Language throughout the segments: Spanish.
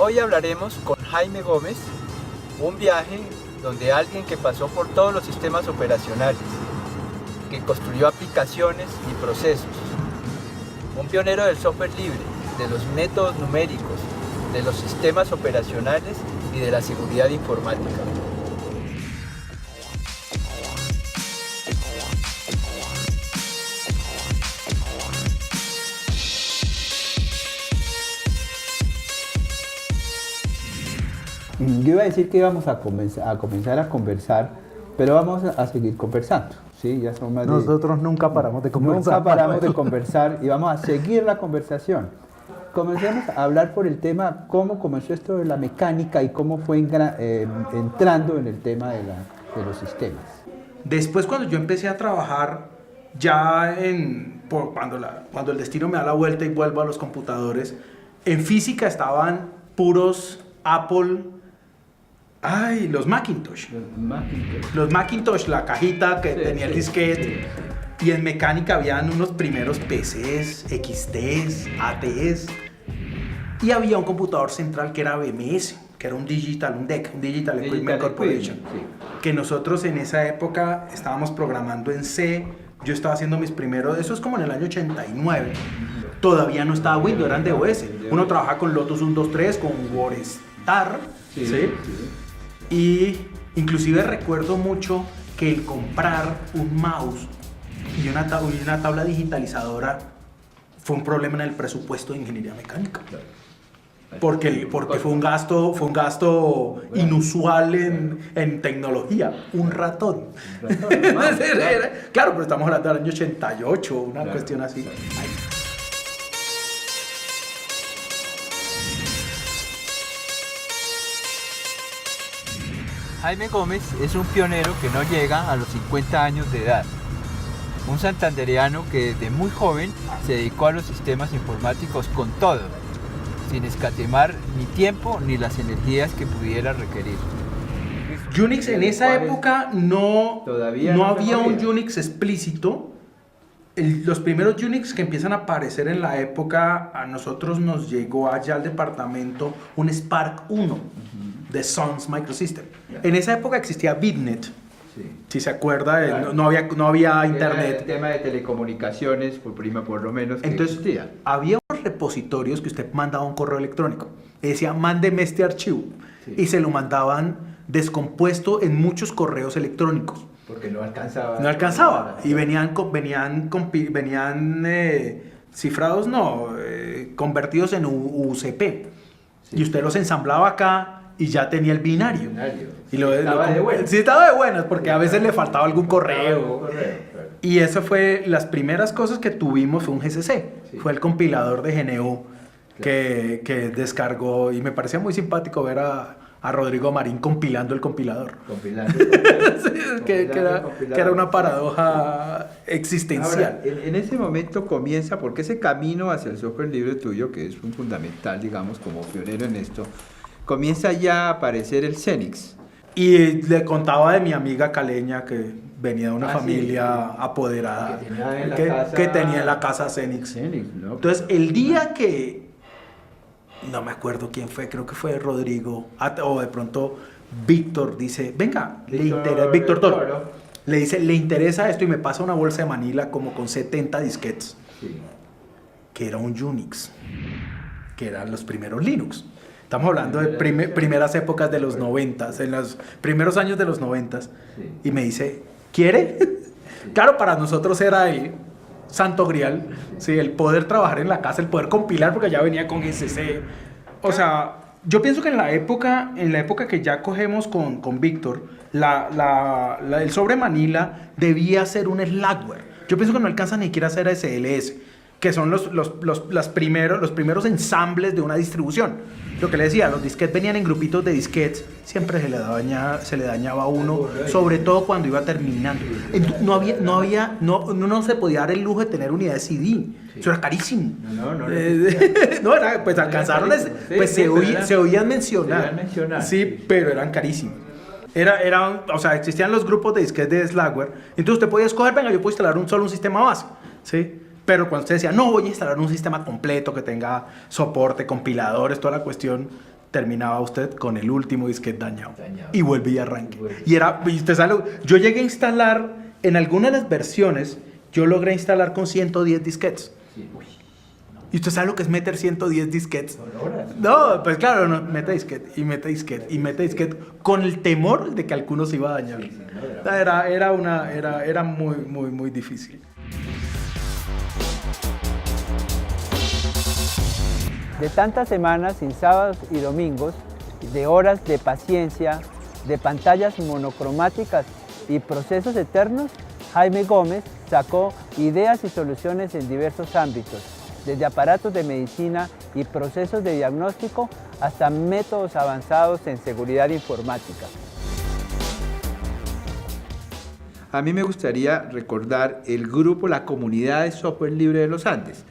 Hoy hablaremos con Jaime Gómez, un viaje donde alguien que pasó por todos los sistemas operacionales, que construyó aplicaciones y procesos, un pionero del software libre, de los métodos numéricos, de los sistemas operacionales y de la seguridad informática. Yo iba a decir que íbamos a comenzar a conversar, pero vamos a seguir conversando. ¿Sí? Ya son más Nosotros nunca paramos de conversar. Nunca paramos de conversar y vamos a seguir la conversación. Comencemos a hablar por el tema cómo comenzó esto de la mecánica y cómo fue entrando en el tema de los sistemas. Después, cuando yo empecé a trabajar, ya cuando el destino me da la vuelta y vuelvo a los computadores, en física estaban puros Apple. Los Macintosh. Los Macintosh, la cajita que tenía el disquete. Y en mecánica habían unos primeros PCs, XTs, ATs. Y había un computador central que era BMS, que era un Digital Equipment Corporation. Que nosotros en esa época estábamos programando en C. Yo estaba haciendo mis primeros, eso es como en el año 89. Todavía no estaba Windows, eran DOS. Uno trabajaba con Lotus 123, con WordStar. ¿Sí? Y inclusive recuerdo mucho que el comprar un mouse y una tabla digitalizadora fue un problema en el presupuesto de ingeniería mecánica. Porque fue un gasto inusual en tecnología. Un ratón. Claro, pero estamos hablando del año 88, una cuestión así. Jaime Gómez es un pionero que no llega a los 50 años de edad. Un santandereano que desde muy joven se dedicó a los sistemas informáticos con todo, sin escatimar ni tiempo ni las energías que pudiera requerir. Unix en esa época no había un Unix explícito. Los primeros Unix que empiezan a aparecer en la época, a nosotros nos llegó allá al departamento un Spark 1 de Suns Microsystem. En esa época existía Bitnet. Si se acuerda, claro. no había internet. El tema de telecomunicaciones, por lo menos. Entonces, existía. Había unos repositorios que usted mandaba un correo electrónico. Decía, mándeme este archivo. Y se lo mandaban descompuesto en muchos correos electrónicos. Porque no alcanzaba. No alcanzaba. Y venían cifrados, convertidos en UCP. Y usted los ensamblaba acá y ya tenía el binario. Estaba de buenas. Sí, estaba de buenas, porque a veces le faltaba algún correo. Y eso fue, las primeras cosas que tuvimos fue un GCC. Fue el compilador de GNU que descargó, y me parecía muy simpático ver a Rodrigo Marín compilando el compilador. Que era una paradoja existencial. Ahora, en ese momento comienza, porque ese camino hacia el software libre tuyo, que es un fundamental, digamos, como pionero en esto, comienza ya a aparecer el Xenix. Y le contaba de mi amiga caleña que venía de una familia apoderada que tenía en la casa Xenix. ¿No? Entonces, el día que no me acuerdo quién fue, creo que fue Rodrigo, o de pronto Víctor dice, venga, Víctor Toro, le dice, le interesa esto, y me pasa una bolsa de Manila como con 70 disquetes, que era un Unix, que eran los primeros Linux. Estamos hablando de primeras épocas de los 90, en los primeros años de los 90, y me dice, ¿quiere? Claro, para nosotros era el santo grial, el poder trabajar en la casa, el poder compilar, porque ya venía con GCC. O sea, yo pienso que en la época que ya cogemos con Víctor, el sobre Manila debía ser un Slackware. Yo pienso que no alcanza ni siquiera a ser SLS, que son los primeros ensambles de una distribución. Lo que le decía, los disquetes venían en grupitos de disquetes, siempre se le dañaba a uno, sobre todo cuando iba terminando. No se podía dar el lujo de tener unidades CD, eso era carísimo. Pues alcanzaron, pues se oían mencionar, sí, pero eran carísimos. O sea, existían los grupos de disquetes de Slackware, entonces usted podía escoger, venga, yo puedo instalar un sistema base, ¿sí? Pero cuando usted decía, no, voy a instalar un sistema completo que tenga soporte, compiladores, toda la cuestión, terminaba usted con el último disquete dañado. Y vuelve y arranque. Y usted sabe, yo llegué a instalar, en algunas de las versiones, yo logré instalar con 110 disquetes. ¿Y usted sabe lo que es meter 110 disquetes? No, pues claro, no, mete disquete, y mete disquete, y mete disquete, con el temor de que alguno se iba a dañar. Era muy, muy, muy difícil. De tantas semanas sin sábados y domingos, de horas de paciencia, de pantallas monocromáticas y procesos eternos, Jaime Gómez sacó ideas y soluciones en diversos ámbitos, desde aparatos de medicina y procesos de diagnóstico hasta métodos avanzados en seguridad informática. A mí me gustaría recordar el grupo, la comunidad de software libre de los Andes.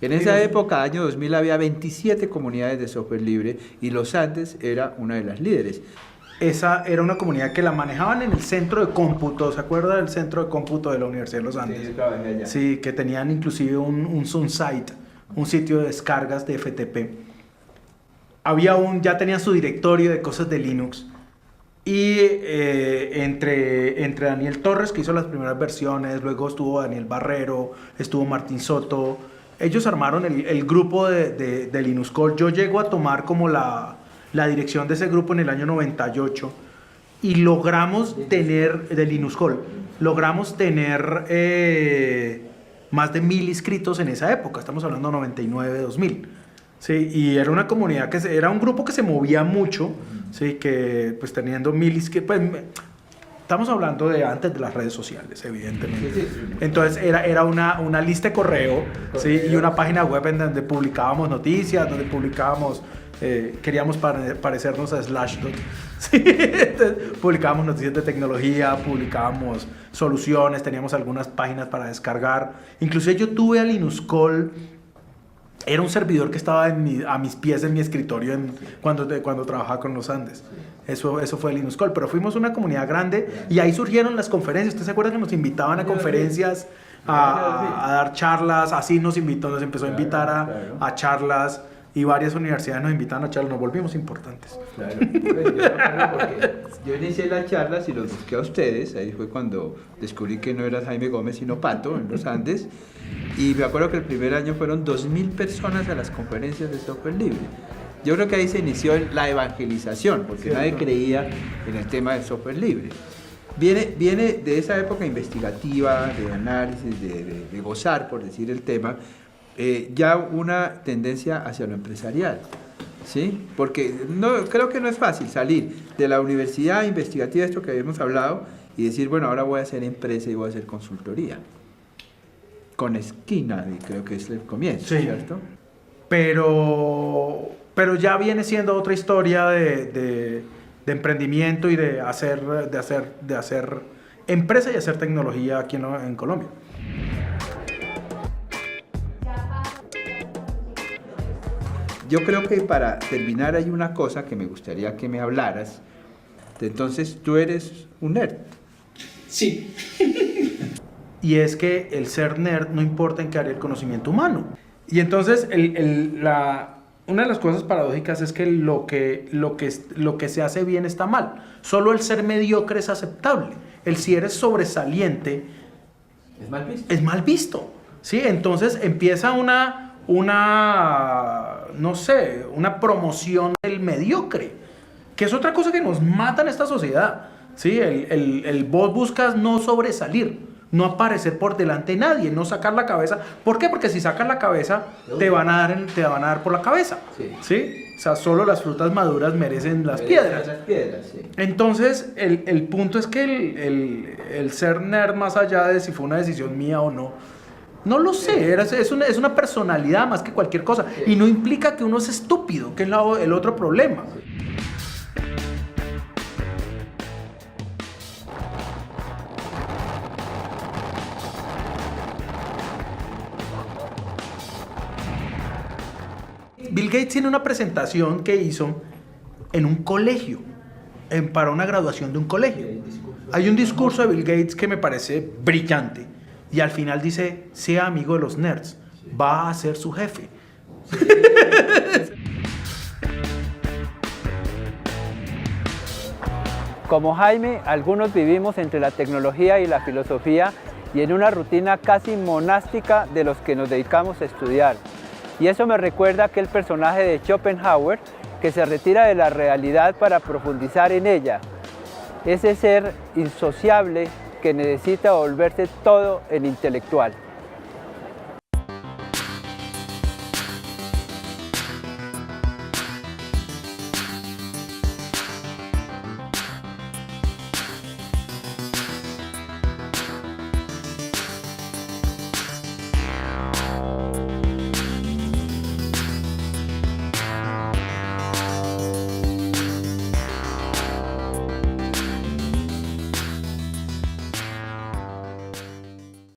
En esa época, año 2000, había 27 comunidades de software libre y los Andes era una de las líderes. Esa era una comunidad que la manejaban en el centro de cómputo, ¿se acuerda del centro de cómputo de la Universidad de los Andes? Sí, yo trabajé allá. Sí, que tenían inclusive un site, un sitio de descargas de FTP. Ya tenían su directorio de cosas de Linux. Y entre Daniel Torres, que hizo las primeras versiones, luego estuvo Daniel Barrero, estuvo Martín Soto, ellos armaron el grupo de Linuxcall. Yo llego a tomar como la dirección de ese grupo en el año 98 y logramos tener, de Linuxcall, logramos tener más de 1000 inscritos en esa época, estamos hablando de 99, 2000. Sí, y era una comunidad era un grupo que se movía mucho, sí, que pues teniendo 1000 inscritos, pues, estamos hablando de antes de las redes sociales, evidentemente. Sí. Entonces era una lista de correo, ¿sí? Y una página web en donde publicábamos noticias, donde publicábamos, queríamos parecernos a Slashdot. ¿Sí? Entonces, publicábamos noticias de tecnología, publicábamos soluciones, teníamos algunas páginas para descargar. Inclusive yo tuve a Linuxcall. Era un servidor que estaba a mis pies en mi escritorio cuando trabajaba con los Andes. Eso fue Linuxcall, pero fuimos una comunidad grande y ahí surgieron las conferencias. ¿Usted se acuerda que nos invitaban a conferencias, a dar charlas? Así nos empezó a invitar a charlas y varias universidades nos invitaban a charlas, nos volvimos importantes. Claro, porque yo inicié las charlas y los busqué a ustedes, ahí fue cuando descubrí que no era Jaime Gómez sino Pato en los Andes, y me acuerdo que el primer año fueron 2000 personas a las conferencias de software libre. Yo creo que ahí se inició la evangelización, porque nadie creía en el tema del software libre. Viene de esa época investigativa, de análisis, de gozar, por decir el tema, ya una tendencia hacia lo empresarial, ¿sí? Porque creo que no es fácil salir de la universidad investigativa, esto que habíamos hablado, y decir, bueno, ahora voy a hacer empresa y voy a hacer consultoría. Con esquina, creo que es el comienzo, sí. ¿Cierto? Pero ya viene siendo otra historia de emprendimiento y de hacer empresa y hacer tecnología aquí en Colombia. Yo creo que para terminar hay una cosa que me gustaría que me hablaras. Entonces, tú eres un nerd. Sí. Y es que el ser nerd no importa en qué área del conocimiento humano. Y entonces, una de las cosas paradójicas es que lo que se hace bien está mal. Solo el ser mediocre es aceptable. El si eres sobresaliente es mal visto. Es mal visto. ¿Sí? Entonces empieza una promoción del mediocre, que es otra cosa que nos mata en esta sociedad. ¿Sí? Vos buscas no sobresalir, no aparecer por delante de nadie, no sacar la cabeza. ¿Por qué? Porque si sacas la cabeza, te van a dar por la cabeza. Sí. ¿Sí? O sea, solo las frutas maduras merecen las piedras. Sí. Entonces, el punto es que el ser nerd, más allá de si fue una decisión mía o no lo sé, es una personalidad más que cualquier cosa. Sí. Y no implica que uno es estúpido, que es el otro problema. Sí. Bill Gates tiene una presentación que hizo en un colegio, para una graduación de un colegio. Hay un discurso de Bill Gates que me parece brillante. Y al final dice, sea amigo de los nerds, va a ser su jefe. Como Jaime, algunos vivimos entre la tecnología y la filosofía y en una rutina casi monástica de los que nos dedicamos a estudiar. Y eso me recuerda a aquel personaje de Schopenhauer que se retira de la realidad para profundizar en ella. Ese ser insociable que necesita volverse todo en intelectual.